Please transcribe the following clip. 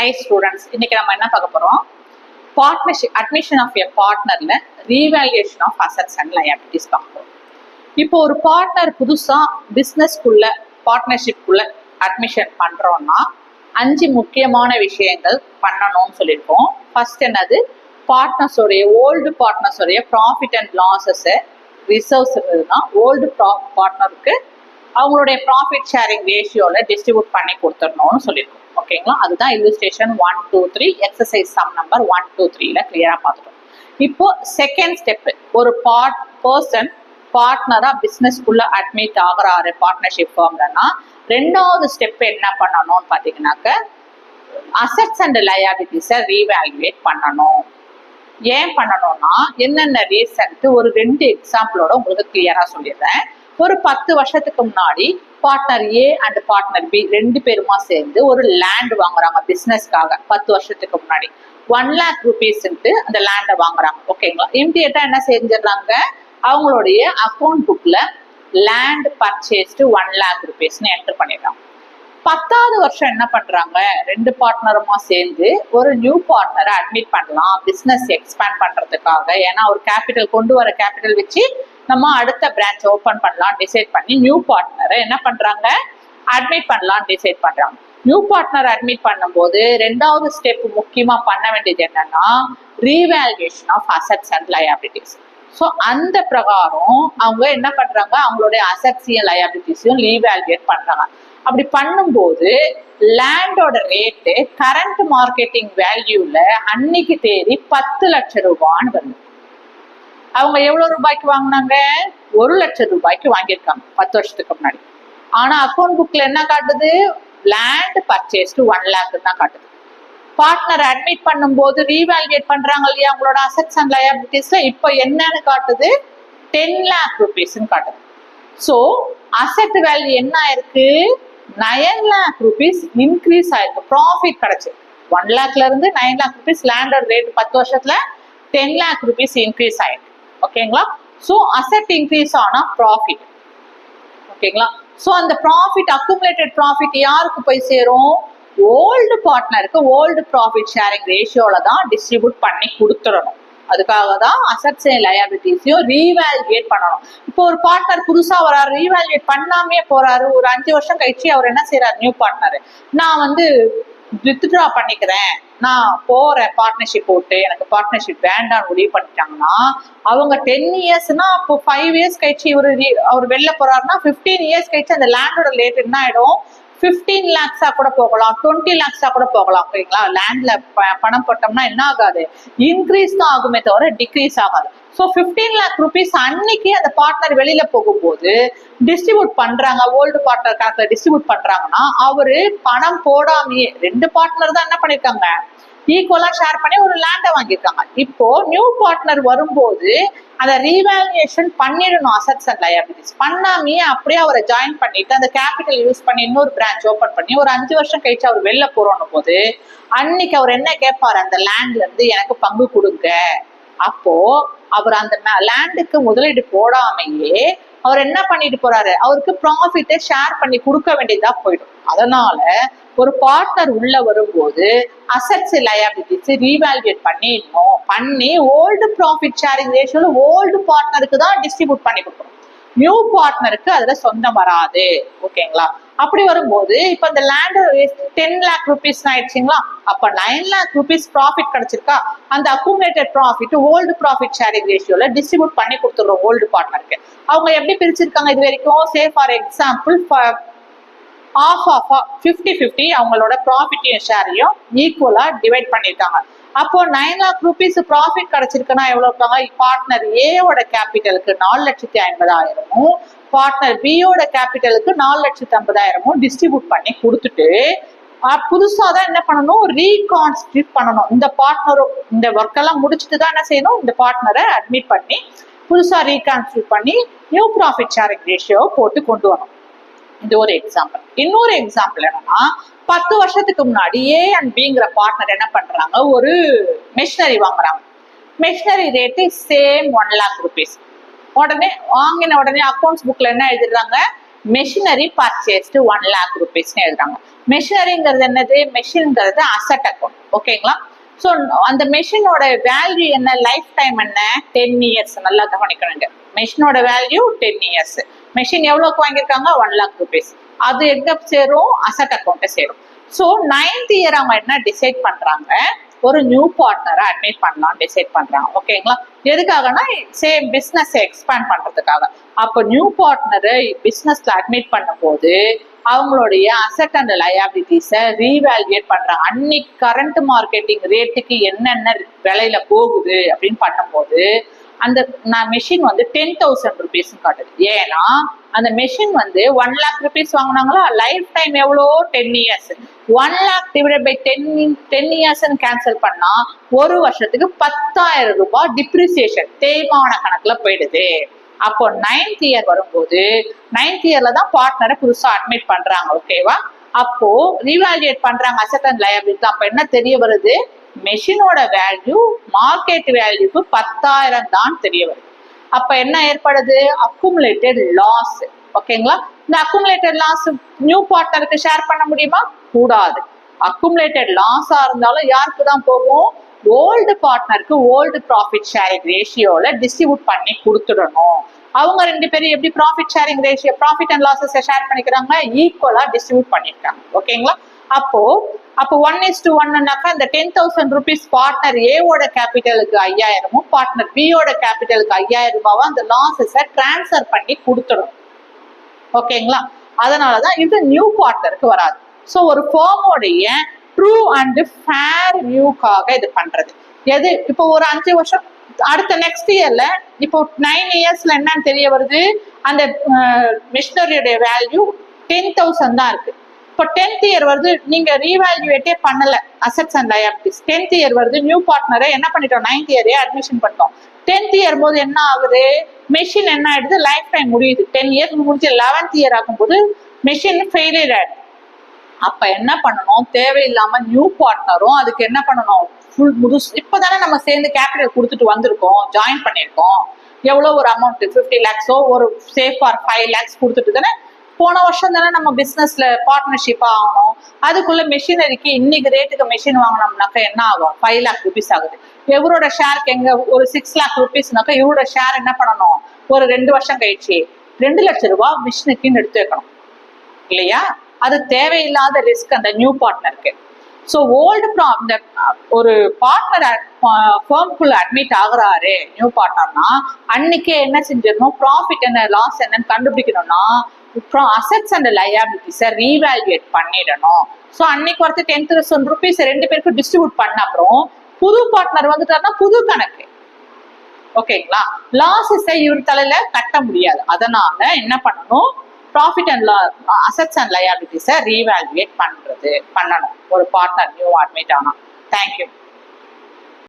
Hi students, இன்னைக்கு நம்ம என்ன பார்க்க போறோம்? பார்ட்னர்ஷிப் அட்மிஷன் ஆஃப் எ பார்ட்னர்ல revaluation of assets and liabilities பார்க்க போறோம். இப்போ ஒரு பார்ட்னர் புதுசா பிசினஸ்க்குள்ள பார்ட்னர்ஷிப்குள்ள அட்மிஷன் பண்றோம்னா 5 முக்கியமான விஷயங்கள் பண்ணணும்னு சொல்லியிருக்கோம். ஃபர்ஸ்ட் என்னது, பார்ட்னர்ஸோடைய ஓல்டு பார்ட்னர்ஸோடைய ப்ராஃபிட் அண்ட் லாஸஸ் ரிசர்வ்ஸ் இருந்ததுன்னா ஓல்டு பார்ட்னருக்கு அவங்களுடைய ப்ராஃபிட் ஷேரிங் ரேஷியோல டிஸ்ட்ரிபியூட் பண்ணி கொடுத்துடணும்னு சொல்லியிருக்கோம். ஓகேங்களா, அதுதான் இல்லுஸ்ட்ரேஷன் 1, 2, 3 எக்ஸசைஸ் சம் நம்பர் 1, 2, 3ல கிளியரா பார்த்துட்டோம். இப்போ செகண்ட் ஸ்டெப், ஒரு பர்சன் பார்ட்னரா பிசினஸ்க்குள்ள அட்மிட் ஆகுறாரு பார்ட்னர்ஷிப் ஃபார்ம்லன்னா ரெண்டாவது ஸ்டெப் என்ன பண்ணணும்னு பாத்தீங்கன்னாக்க அசெட்ஸ் அண்ட் லயபிலிட்டிஸை ரீவேல்யூவேட் பண்ணணும். ஏன் பண்ணணும்னா என்னென்ன ரீசன்ட்டு ஒரு 2 எக்ஸாம்பிளோட உங்களுக்கு கிளியரா சொல்லிடுறேன். ஒரு 10 வருஷத்துக்கு முன்னாடி partner A and partner B 2 பேருமா சேர்ந்து ஒரு லேண்ட் வாங்குறாங்க பிசினஸ்க்காக. 10 வருஷத்துக்கு முன்னாடி 1 lakh rupeesன்ட்டு அந்த லேண்டை வாங்குறாங்க. ஓகேங்களா, இமிடியேட்டா என்ன செஞ்சிடறாங்க, அவங்களுடைய அக்கௌண்ட் புக்ல லேண்ட் பர்ச்சேஸ்டு 1 lakh rupeesன்னு என்டர் பண்ணிடுறாங்க. 10வது வருஷம் என்ன பண்றாங்க, 2 பார்ட்னருமா சேர்ந்து ஒரு நியூ பார்ட்னரை அட்மிட் பண்ணலாம் பிசினஸ் எக்ஸ்பேண்ட் பண்றதுக்காக. ஏன்னா ஒரு கேபிட்டல் கொண்டு வர கேபிட்டல் வச்சு நம்ம அடுத்த பிரான்ச் ஓபன் பண்ணலாம் டிசைட் பண்ணி நியூ பார்ட்னரை என்ன பண்றாங்க, அட்மிட் பண்ணலாம் டிசைட் பண்றாங்க. நியூ பார்ட்னர் அட்மிட் பண்ணும்போது ரெண்டாவது ஸ்டெப் முக்கியமா பண்ண வேண்டியது என்னன்னா revaluation of assets and liabilities. So அந்த பிரகாரம் அவங்க என்ன பண்றாங்க, அவங்களுடைய அசெட்ஸையும் லயபிலிட்டிஸையும் ரீவேல்யூவேட் பண்றாங்க. அப்படி பண்ணும்போது லேண்டோட ரேட்டு கரண்ட் மார்க்கெட்டிங் வேல்யூல அன்னைக்கு தேதி 10 லட்சம் ரூபான்னு வருது. அவங்க எவ்வளவு ரூபாய்க்கு வாங்கினாங்க, 1 லட்சம் ரூபாய்க்கு வாங்கியிருக்காங்க 10 வருஷத்துக்கு முன்னாடி. ஆனா அக்கௌண்ட் புக்ல என்ன காட்டுது, லேண்ட் பர்ச்சேஸ்டு 1 lakh தான் காட்டுது. பார்ட்னர் அட்மிட் பண்ணும்போது ரீவேல்யூவேட் பண்றாங்க இல்லையா அவங்களோட அசெட்ஸ் அண்ட் லயபிலிட்டிஸ்ல, இப்போ என்னன்னு காட்டுது, 10 lakh rupeesன்னு காட்டுது. ஸோ அசெட் வேல்யூ என்ன ஆயிருக்கு, 9 lakh rupees இன்க்ரீஸ் ஆயிருக்கு. ப்ராஃபிட் கிடைச்சு 1 lakhல இருந்து 9 lakh rupees லேண்டோட ரேட் 10 வருஷத்துல 10 lakh rupees இன்க்ரீஸ் ஆயிருக்கு. ஓகேங்களா, ஸோ அசெட் இன்க்ரீஸ் ஆனா ப்ராஃபிட். ஓகேங்களா, ஸோ அந்த ப்ராஃபிட் அக்குமுலேட்டட் ப்ராஃபிட் யாருக்கு போய் சேரும், ஓல்டு பார்ட்னருக்கு ஓல்டு ப்ராஃபிட் ஷேரிங் ரேஷியோல தான் டிஸ்ட்ரிபியூட் பண்ணி கொடுத்துடணும். அதுக்காக தான் அசெட்ஸ் அண்ட் லயபிலிட்டிஸையும் ரீவேல்யூவேட் பண்ணணும். இப்போ ஒரு பார்ட்னர் புதுசா வராரு, ரீவேல்யூவேட் பண்ணாமே போறாரு, ஒரு 5 வருஷம் கழிச்சு அவர் என்ன செய்யறாரு, நியூ பார்ட்னர் நான் வித்ட்ரா பண்ணிக்கிறேன், நான் போறேன் பார்ட்னர்ஷிப் போட்டு, எனக்கு பார்ட்னர்ஷிப் வேண்டாம்னு முடிவு பண்ணிட்டாங்கன்னா அவங்க 10 இயர்ஸ்னா அப்போ 5 இயர்ஸ் கழிச்சு அவர் வெளில போறாருன்னா 15 இயர்ஸ் கழிச்சு அந்த லேண்டோட ரேட் என்ன ஆயிடும், 15 lakhs கூட போகலாம், 20 lakhs கூட போகலாம். ஓகேங்களா, லேண்ட்ல பணம் போட்டோம்னா என்ன ஆகாது, இன்க்ரீஸ் தான் ஆகுமே தவிர டிக்ரீஸ் ஆகாது. ஸோ 15 lakh rupees அன்னைக்கு அந்த பார்ட்னர் வெளியில போகும்போது டிஸ்ட்ரிபியூட் பண்றாங்க, ஓல்டு பார்ட்னர் கணக்குல டிஸ்ட்ரிபியூட் பண்றாங்கன்னா அவரு பணம் போடாமையே 2 பார்ட்னர் தான் என்ன பண்ணிருக்காங்க, ஈக்குவலா ஷேர் பண்ணி ஒரு லேண்டை வாங்கியிருக்காங்க. இப்போ நியூ பார்ட்னர் வரும்போது அந்த ரீவேல்யூஷன் பண்ணிடணும் அசெட்ஸ் அண்ட் லயபிலிட்டிஸ். பண்ணாமையே அப்படியே அவரை ஜாயின் பண்ணிட்டு அந்த கேபிட்டல் யூஸ் பண்ணி இன்னொரு பிரான்ச் ஓபன் பண்ணி ஒரு 5 வருஷம் கழிச்சு அவர் வெளில போறோம் போது அன்னைக்கு அவர் என்ன கேட்பாரு, அந்த லேண்ட்ல இருந்து எனக்கு பங்கு கொடுங்க. அப்போ அவர் அந்த லேண்டுக்கு முதலீடு போடாமையே அவர் என்ன பண்ணிட்டு போறாரு, அவருக்கு ப்ராஃபிட்டை ஷேர் பண்ணி கொடுக்க வேண்டியதா போயிடும். அதனால ஒரு பார்ட்னர் உள்ள வரும்போது அசெட்ஸ் லயபிலிட்டிஸ் ரீவேல்யூவேட் பண்ணிடணும். பண்ணி ஓல்டு ப்ராஃபிட் ஷேரிங் ரேஷியோல ஓல்டு பார்ட்னருக்கு தான் டிஸ்ட்ரிபியூட் பண்ணி கொடுக்கணும், நியூ பார்ட்னருக்கு அதுல சொந்தம் வராது. ஓகேங்களா, அப்படி வரும்போது இப்ப இந்த லேண்ட் 10 lakh rupees ஆயிடுச்சுங்களா, அப்ப 9 lakh rupees ப்ராஃபிட் கிடைச்சிருக்கா, அந்த accumulated profit old profit sharing ரேஷியோல டிஸ்ட்ரிபியூட் பண்ணி கொடுத்துடுறோம் ஓல்டு பார்ட்னருக்கு. அவங்க எப்படி பிரிச்சிருக்காங்க இது வரைக்கும், சே ஃபார் எக்ஸாம்பிள் ஆஃப் 50-50 அவங்களோட ப்ராஃபிட்டையும் ஷேரையும் ஈக்குவலா டிவைட் பண்ணிருக்காங்க. அப்போ 9 lakh rupees ப்ராஃபிட் கிடைச்சிருக்குன்னா எவ்வளவு இருக்காங்க, பார்ட்னர் ஏவோட கேபிட்டலுக்கு 4,50,000 பார்ட்னர் பியோட கேபிட்டலுக்கு 4,50,000 டிஸ்ட்ரிபியூட் பண்ணி கொடுத்துட்டு புதுசா தான் என்ன பண்ணணும், ரீகான்ஸ்டியூட் பண்ணணும். இந்த பார்ட்னரும் இந்த ஒர்க் எல்லாம் முடிச்சுட்டு தான் என்ன செய்யணும், இந்த பார்ட்னரை அட்மிட் பண்ணி புதுசா ரீகான்ஸ்டியூட் பண்ணி நியூ ப்ராஃபிட் ஷேரிங் ரேஷியோ போட்டு கொண்டு வரணும். இது ஒரு எக்ஸாம்பிள். இன்னொரு எக்ஸாம்பிள் என்னன்னா 10 வருஷத்துக்கு முன்னாடி ஏ அண்ட் பிங்கிற பார்ட்னர் என்ன பண்றாங்க, ஒரு மெஷினரி வாங்குறாங்க. Machinery rate same 1 lakh rupees. உடனே வாங்கின உடனே அக்கௌண்ட்ஸ் புக்ல என்ன எழுதிடுறாங்க, மெஷினரி பர்ச்சேஸ்டு 1 lakh rupeesனு எழுதுறாங்க. மெஷினரிங்கிறது என்னது? மெஷின்ங்கிறது அசட் அக்கௌண்ட். ஓகேங்களா? ஸோ அந்த மெஷினோட வேல்யூ என்ன? லைஃப் டைம் என்ன? 10 years. நல்லா கவனிக்கணுங்க. மெஷினோட வேல்யூ 10 years. மெஷின் எவ்வளோக்கு வாங்கியிருக்காங்க? 1 lakh rupees. அது எங்க சேரும்? அசட் அக்கௌண்ட்டை சேரும். ஸோ 9th year அவங்க என்ன டிசைட் பண்றாங்க? ஒரு நியூ பார்ட்னரை அட்மிட் பண்ணலாம் டிசைட் பண்றாங்க. ஓகேங்களா? எதுக்காகனா சேம் பிசினஸ் எக்ஸ்பேண்ட் பண்றதுக்காக. அப்போ நியூ பார்ட்னரை பிசினஸ்ல அட்மிட் பண்ணும் போது அவங்களுடைய அசட் அண்ட் லயபிலிட்டிஸை ரீவேல்யூட் பண்றாங்க. அன்னைக்கு கரண்ட் மார்க்கெட்டிங் ரேட்டுக்கு என்னென்ன விலையில போகுது அப்படின்னு பண்ணும்போது அந்த மெஷின் வந்து 10,000 rupees காட்டுது. ஏன்னா அந்த மெஷின் வந்து 1 lakh rupees வாங்கினாங்களா, லைஃப் டைம் எவ்வளோ? 10 years. 1 lakh divided by 10 years cancel பண்ணா ஒரு வருஷத்துக்கு 10,000 ரூபாய் டிப்ரிசியேஷன் தேய்மான கணக்குல போயிடுது. அப்போ 9th year வரும்போது 9th yearல தான் பார்ட்னரை புதுசா அட்மிட் பண்றாங்க. ஓகேவா? அப்போ ரீவால்யூட் பண்றாங்க அசட் அண்ட் லயபிலிட்டி. அப்ப என்ன தெரிய வருது? மெஷினோட வேல்யூ மார்க்கெட் வேல்யூக்கு 10,000 தான் தெரிய வருது. அப்ப என்ன ஏற்படுது? Accumulated loss. ஓகேங்களா? இந்த அக்குமுலேட்டட் லாஸ் நியூ பார்ட்னருக்கு ஷேர் பண்ண முடியுமா? கூடாது. அக்குமுலேட்டட் லாஸா இருந்தாலும் யாருக்கு தான் போகும்? ஓல்டு பார்ட்னருக்கு ஓல்டு ப்ராஃபிட் ஷேரிங் ரேஷியோல டிஸ்ட்ரிபியூட் பண்ணி கொடுத்துடணும். அவங்க 2 பேரும் எப்படி profit sharing ratio profit and losses share பண்ணிக்கிறாங்க? ஈக்குவலா டிஸ்ட்ரிபியூட் பண்ணிருக்காங்க. ஓகேங்களா? அப்போ 1:1னாக்கா இந்த 10,000 rupees பார்ட்னர் ஏவோட கேபிட்டலுக்கு 5,000, பார்ட்னர் பியோட கேபிட்டலுக்கு 5,000 ரூபாவா அந்த லாஸஸை டிரான்ஸ்ஃபர் பண்ணி கொடுத்துடும். ஓகேங்களா? அதனாலதான் இது நியூ பார்ட்னருக்கு வராது. ஸோ ஒரு ஃபார்மோடைய ட்ரூ அண்ட் ஃபேர் வியூக்காக இது பண்றது. எது இப்போ ஒரு 5 வருஷம் அடுத்த நெக்ஸ்ட் இயர்ல இப்போ 9 yearsல என்னன்னு தெரிய வருது? அந்த மிஷினரியோட வேல்யூ 10,000 தான் இருக்கு. இப்போ 10th year வருது, நீங்க ரீவேல்யூவேட்டே பண்ணல assets and liabilities. 10th year வருது, நியூ பார்ட்னரை என்ன பண்ணிட்டோம்? 9th year அட்மிஷன் பண்ணிட்டோம். 10th year போது என்ன ஆகுது? மெஷின் என்ன ஆயிடுது? லைஃப் டைம் முடியுது. 10 years முடிஞ்சு 11th year ஆகும்போது மெஷின் ஃபெயிலியர் ஆயிடுது. அப்ப என்ன பண்ணணும்? தேவையில்லாம நியூ பார்ட்னரும் அதுக்கு என்ன பண்ணணும்? ஃபுல் முதுசு இப்பதானே நம்ம சேர்ந்து கேபிட்டல் கொடுத்துட்டு வந்திருக்கோம், ஜாயின் பண்ணிருக்கோம். எவ்வளவு ஒரு அமௌண்ட் 50 lakhs ஒரு சேஃப் ஃபார் 5 lakhs கொடுத்துட்டு தானே போன வருஷம் தானே நம்ம பிசினஸ்ல பார்ட்னர்ஷிப்பா ஆகணும். அதுக்குள்ள மெஷினரிக்கு இன்னைக்கு ரேட்டுக்கு மெஷின் வாங்கினோம்னாக்கா என்ன ஆகும்? 5 lakh rupees ஆகுது. இவரோட ஷேருக்கு எங்க ஒரு 6 lakh rupeesனாக்கா இவரோட ஷேர் என்ன பண்ணணும்? ஒரு 2 வருஷம் கழிச்சு 2 லட்சம் ரூபாய் மிஷினுக்குன்னு எடுத்து வைக்கணும் இல்லையா? அது தேவையில்லாத ரிஸ்க் அந்த நியூ பார்ட்னருக்கு. ஸோ ஓல்டு ஒரு பார்ட்னர் ஃபார்முக்குள்ள அட்மிட் ஆகுறாரு நியூ பார்ட்னர்னா அன்னைக்கே என்ன செஞ்சிடணும்? ப்ராஃபிட் என்ன லாஸ் என்னன்னு கண்டுபிடிக்கணும்னா அசெட்ஸ் அண்ட் லயபிலிட்டிஸை ரீவேல்யூட் பண்ணிடணும். ஸோ அன்னைக்கு ஒருத்த 10,000 rupees 2 பேருக்கு டிஸ்ட்ரிபியூட் பண்ண அப்புறம் புது பார்ட்னர் வந்துட்டாருன்னா புது கணக்கு. ஓகேங்களா? லாஸஸை இவர் தலையில கட்ட முடியாது. அதனால என்ன பண்ணணும்? ப்ராஃபிட் அண்ட் அசெட்ஸ் அண்ட் லயபிலிட்டிஸை ரீவேல்யூட் பண்ணணும் ஒரு பார்ட்னர் நியூ அட்மிட் ஆனா. தேங்க்யூ.